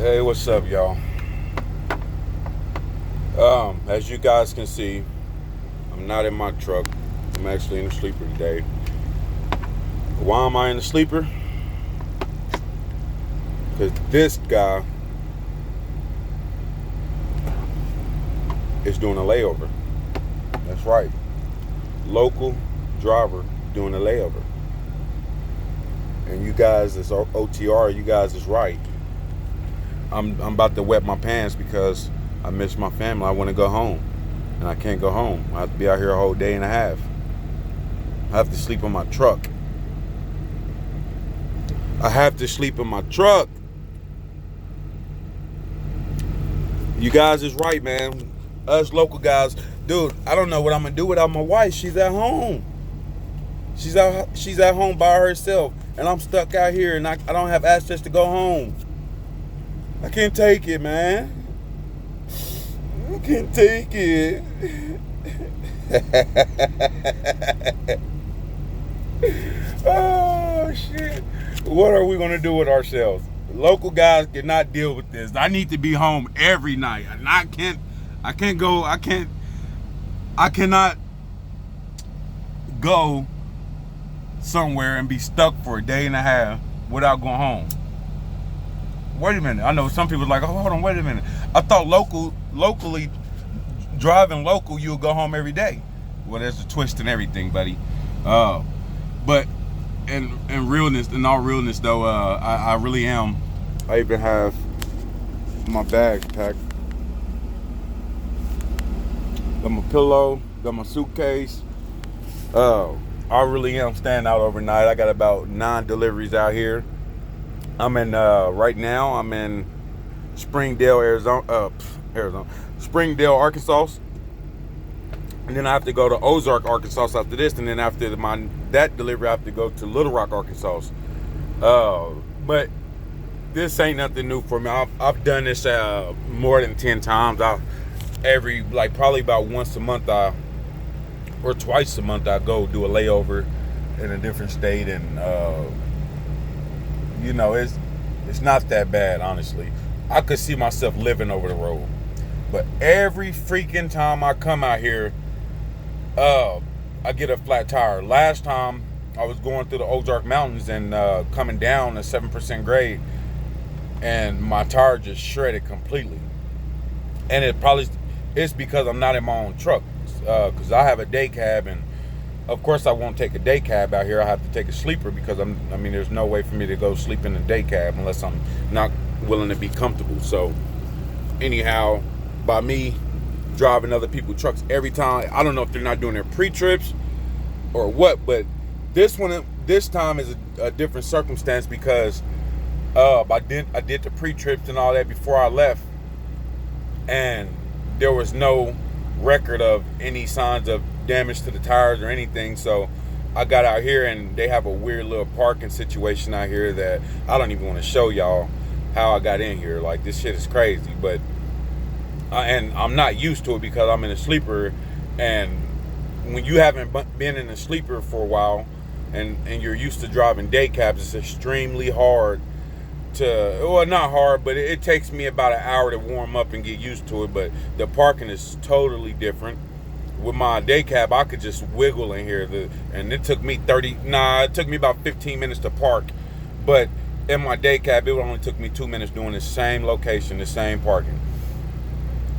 Hey, what's up, y'all? As you guys can see, I'm not in my truck. I'm actually in the sleeper today. Why am I in the sleeper? Because this guy is doing a layover. That's right. Local driver doing a layover. And you guys, as OTR, you guys is right. I'm about to wet my pants because I miss my family. I want to go home, and I can't go home. I have to be out here a whole day and a half. I have to sleep in my truck. I have to sleep in my truck. You guys is right, man. Us local guys, dude. I don't know what I'm gonna do without my wife. She's at home. She's at home by herself, and I'm stuck out here, and I don't have access to go home. I can't take it, man. I can't take it. Oh, shit. What are we going to do with ourselves? Local guys cannot deal with this. I need to be home every night. And I cannot go somewhere and be stuck for a day and a half without going home. Wait a minute. I know some people are like, oh, hold on, wait a minute. I thought locally, driving local, you'll go home every day. Well, there's a twist in everything, buddy. But in all realness, though, I really am. I even have my bags packed. Got my pillow, got my suitcase. I really am staying out overnight. I got about 9 deliveries out here. Right now I'm in Springdale, Springdale, Arkansas. And then I have to go to Ozark, Arkansas after this. And then after that delivery, I have to go to Little Rock, Arkansas. But this ain't nothing new for me. I've done this more than 10 times. Probably about once a month or twice a month I go do a layover in a different state, and it's not that bad, honestly. I could see myself living over the road. But every freaking time I come out here, I get a flat tire. Last time I was going through the Ozark Mountains and coming down a 7% grade, and my tire just shredded completely. And it's because I'm not in my own truck, because I have a day cab, and of course I won't take a day cab out here. I have to take a sleeper because there's no way for me to go sleep in a day cab unless I'm not willing to be comfortable. So anyhow, by me driving other people's trucks every time, I don't know if they're not doing their pre-trips or what, but this time is a different circumstance because I did the pre-trips and all that before I left, and there was no record of any signs of damage to the tires or anything. So I got out here, and they have a weird little parking situation out here that I don't even want to show y'all how I got in here. Like, this shit is crazy, but and I'm not used to it because I'm in a sleeper, and when you haven't been in a sleeper for a while and you're used to driving day cabs, it's extremely hard not hard, but it takes me about an hour to warm up and get used to it. But the parking is totally different. With my day cab, I could just wiggle in here, and it took me about 15 minutes to park. But in my day cab, it only took me 2 minutes doing the same location, the same parking.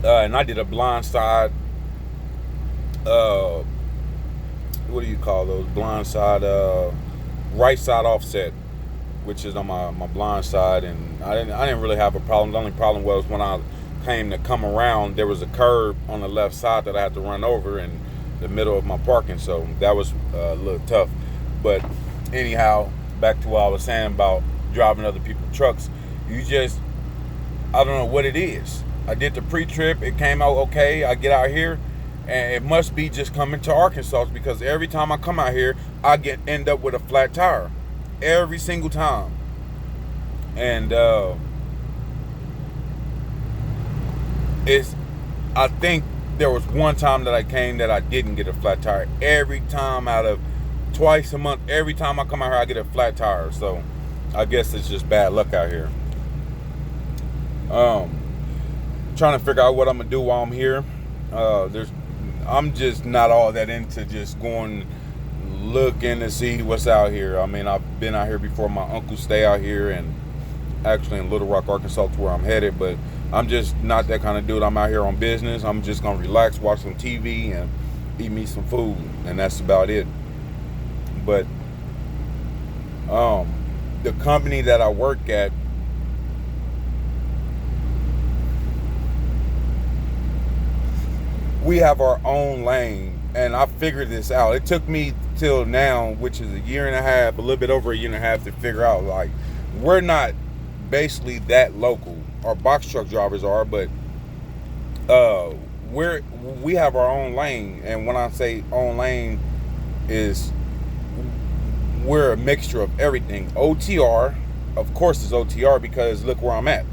And I did a blind side, what do you call those? Blind side, right side offset, which is on my blind side, and I didn't really have a problem. The only problem was when I came to come around, there was a curb on the left side that I had to run over in the middle of my parking, so that was a little tough. But anyhow, back to what I was saying about driving other people's trucks. I don't know what it is. I did the pre-trip, it came out okay. I get out here, and it must be just coming to Arkansas, because every time I come out here, I end up with a flat tire. Every single time. And I think there was one time that I came that I didn't get a flat tire. Every time out of twice a month, every time I come out here, I get a flat tire. So I guess it's just bad luck out here. Trying to figure out what I'm gonna do while I'm here. I'm just not all that into just going looking to see what's out here. I mean, I've been out here before. My uncle stay out here, and actually in Little Rock, Arkansas, to where I'm headed. But I'm just not that kind of dude. I'm out here on business. I'm just gonna relax, watch some TV, and eat me some food, and that's about it. But the company that I work at, we have our own lane, and I figured this out. It took me till now, which is a year and a half, a little bit over a year and a half, to figure out, like, we're not basically that local. Our box truck drivers are, but we have our own lane. And when I say own lane, is we're a mixture of everything. OTR, of course, is OTR, because look where I'm at.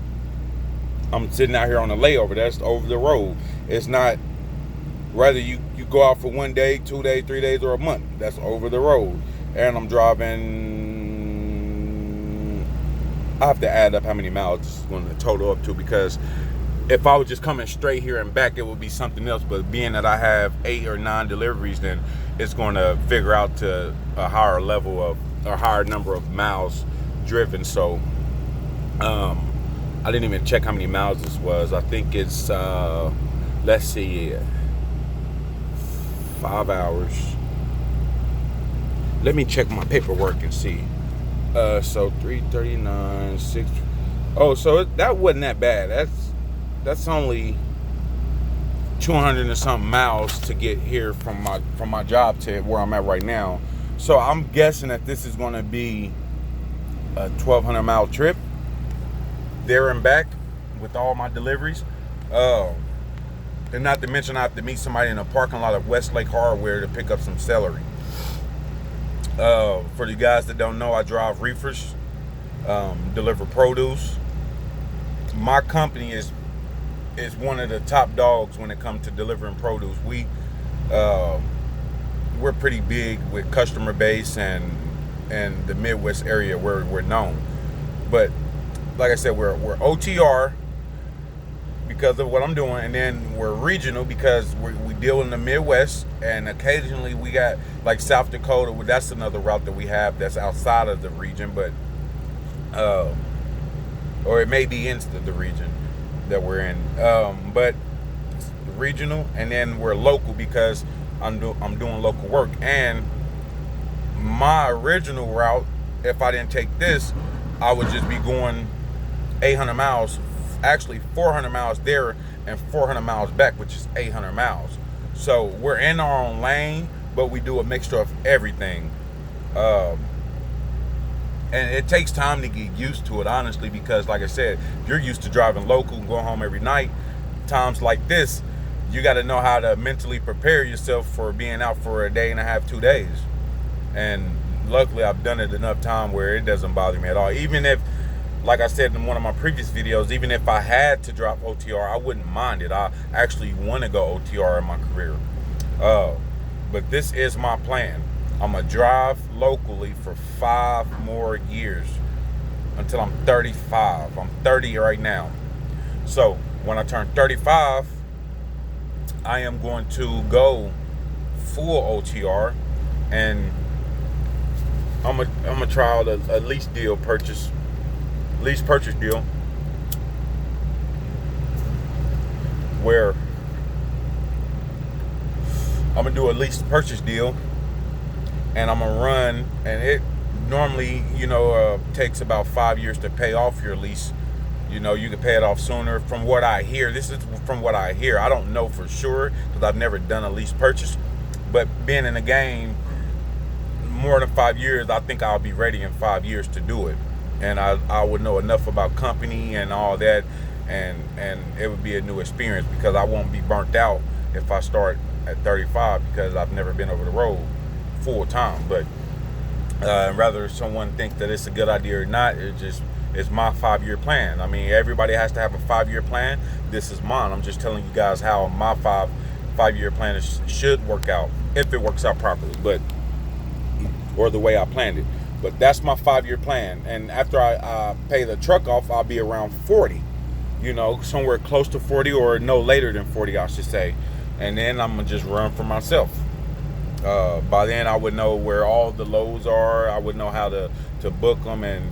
I'm sitting out here on a layover. That's over the road. It's not whether you go out for 1 day, 2 days, 3 days, or a month. That's over the road. And I'm driving, I have to add up how many miles this is going to total up to, because if I was just coming straight here and back, it would be something else. But being that I have 8 or 9 deliveries, then it's going to figure out to a higher level of, a higher number of miles driven. So I didn't even check how many miles this was. I think it's let's see, 5 hours. Let me check my paperwork and see. So 339, 6. Oh, so that wasn't that bad. That's only 200 and something miles to get here from my job to where I'm at right now. So I'm guessing that this is going to be a 1,200 mile trip there and back with all my deliveries. And not to mention, I have to meet somebody in a parking lot of Westlake Hardware to pick up some celery. For you guys that don't know, I drive reefers, deliver produce. My company is one of the top dogs when it comes to delivering produce. We're pretty big with customer base, and the Midwest area where we're known. But like I said, we're OTR because of what I'm doing, and then we're regional because we deal in the Midwest, and occasionally we got like South Dakota. That's another route that we have that's outside of the region, but or it may be into the region that we're in, but regional. And then we're local because I'm doing local work. And my original route, if I didn't take this, I would just be going 800 miles, actually 400 miles there and 400 miles back, which is 800 miles. So we're in our own lane, but we do a mixture of everything. And it takes time to get used to it, honestly, because like I said, if you're used to driving local and going home every night, times like this, you got to know how to mentally prepare yourself for being out for a day and a half, 2 days. And luckily I've done it enough time where it doesn't bother me at all. Even if, like I said in one of my previous videos, even if I had to drop OTR, I wouldn't mind it. I actually want to go OTR in my career. But this is my plan. I'm going to drive locally for 5 more years until I'm 35. I'm 30 right now. So when I turn 35, I am going to go full OTR, and I'm gonna try out a lease purchase deal, where I'm gonna do a lease purchase deal, and I'm gonna run, and it normally, takes about 5 years to pay off your lease. You can pay it off sooner. From what I hear, this is from what I hear. I don't know for sure because I've never done a lease purchase. But being in the game more than 5 years, I think I'll be ready in 5 years to do it. And I would know enough about company and all that, and it would be a new experience because I won't be burnt out if I start at 35 because I've never been over the road full time. But rather someone think that it's a good idea or not, it's my 5-year plan. I mean, everybody has to have a 5-year plan. This is mine. I'm just telling you guys how my 5-year plan should work out, if it works out properly, or the way I planned it. But that's my 5-year plan. And after I pay the truck off, I'll be around 40. somewhere close to 40 or no later than 40, I should say. And then I'm going to just run for myself. By then, I would know where all the loads are. I would know how to book them, and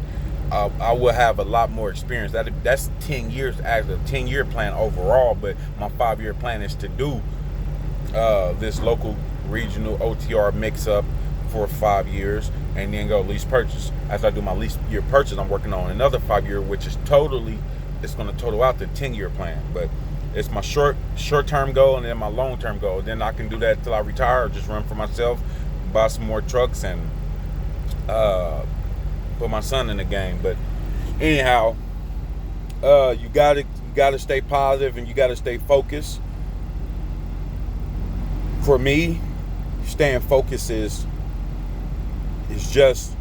I will have a lot more experience. That's 10 years, actually, a 10-year plan overall, but my 5-year plan is to do this local regional OTR mix-up for 5 years, and then go lease purchase. After I do my lease year purchase, I'm working on another 5-year, which is it's going to total out the 10-year plan. But it's my short-term goal, and then my long-term goal. Then I can do that till I retire, or just run for myself, buy some more trucks, and put my son in the game. But anyhow, you gotta stay positive, and you gotta stay focused. For me, staying focused is just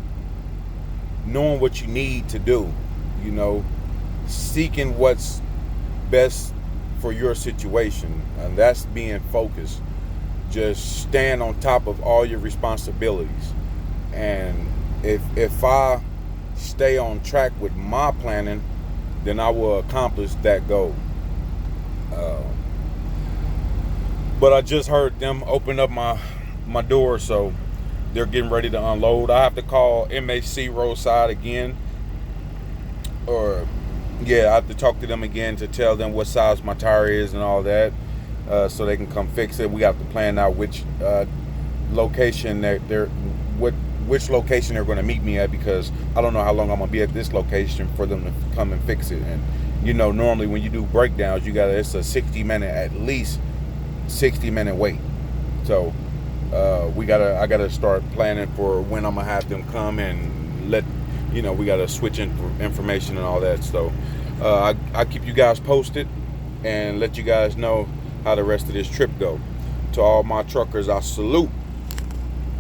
knowing what you need to do, seeking what's best for your situation, and that's being focused. Just stand on top of all your responsibilities, and if I stay on track with my planning, then I will accomplish that goal. But I just heard them open up my door, so they're getting ready to unload. I have to call MHC Roadside again, I have to talk to them again to tell them what size my tire is and all that, so they can come fix it. We have to plan out which location which location they're going to meet me at, because I don't know how long I'm going to be at this location for them to come and fix it. And normally when you do breakdowns, it's a 60-minute, at least 60-minute wait. So I gotta start planning for when I'm gonna have them come, and we gotta switch information and all that. So I keep you guys posted and let you guys know how the rest of this trip go. To all my truckers, I salute.